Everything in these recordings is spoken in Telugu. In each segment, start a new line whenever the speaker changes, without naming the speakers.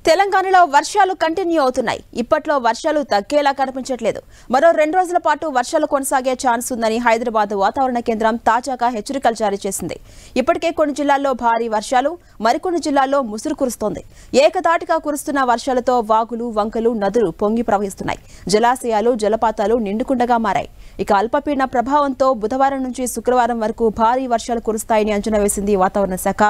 తెలంగాణలో వర్షాలు కంటిన్యూ అవుతున్నాయి. ఇప్పట్లో వర్షాలు తగ్గేలా కనిపించట్లేదు. మరో 2 రోజుల పాటు వర్షాలు కొనసాగే ఛాన్స్ ఉందని హైదరాబాద్ వాతావరణ కేంద్రం తాజాగా హెచ్చరికలు జారీ చేసింది. ఇప్పటికే కొన్ని జిల్లాల్లో భారీ వర్షాలు, మరికొన్ని జిల్లాల్లో ముసురు కురుస్తోంది. ఏకధాటిగా కురుస్తున్న వర్షాలతో వాగులు, వంకలు, నదులు పొంగి ప్రవహిస్తున్నాయి. జలాశయాలు, జలపాతాలు నిండుకుండగా మారాయి. ఇక అల్పపీడన ప్రభావంతో బుధవారం నుంచి శుక్రవారం వరకు భారీ వర్షాలు కురుస్తాయని అంచనా వేసింది వాతావరణ శాఖ.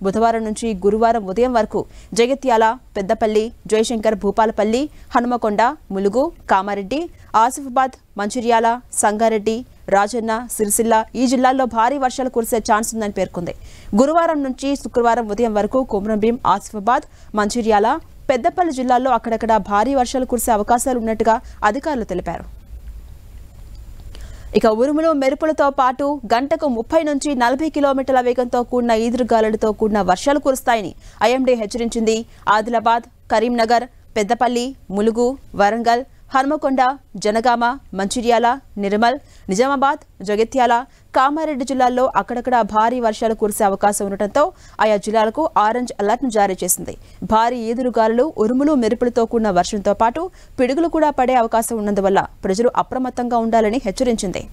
బుధవారం నుంచి గురువారం ఉదయం వరకు జగిత్యాల, పెద్దపల్లి, జయశంకర్ భూపాలపల్లి, హనుమకొండ, ములుగు, కామారెడ్డి, ఆసిఫాబాద్, మంచిర్యాల, సంగారెడ్డి, రాజన్న, సిరిసిల్ల ఈ జిల్లాల్లో భారీ వర్షాలు కురిసే ఛాన్స్ ఉందని పేర్కొంది. గురువారం నుంచి శుక్రవారం ఉదయం వరకు కొమరంభీం, ఆసిఫాబాద్, మంచిర్యాల, పెద్దపల్లి జిల్లాల్లో అక్కడక్కడ భారీ వర్షాలు కురిసే అవకాశాలు ఉన్నట్టుగా అధికారులు తెలిపారు. ఇక ఉరుములు, మెరుపులతో పాటు గంటకు 30 నుంచి 40 కిలోమీటర్ల వేగంతో కూడిన ఈదురుగాలులతో కూడిన వర్షాలు కురుస్తాయని ఐఎండీ హెచ్చరించింది. ఆదిలాబాద్, కరీంనగర్, పెద్దపల్లి, ములుగు, వరంగల్, హనుమకొండ, జనగామ, మంచిర్యాల, నిర్మల్, నిజామాబాద్, జగిత్యాల, కామారెడ్డి జిల్లాల్లో అక్కడక్కడ భారీ వర్షాలు కురిసే అవకాశం ఉండటంతో ఆయా జిల్లాలకు ఆరెంజ్ అలర్ట్ను జారీ చేసింది. భారీ ఈదురుగాలులు, ఉరుములు, మెరుపులతో కూడిన వర్షంతో పాటు పిడుగులు కూడా పడే అవకాశం ఉన్నందువల్ల ప్రజలు అప్రమత్తంగా ఉండాలని హెచ్చరించింది.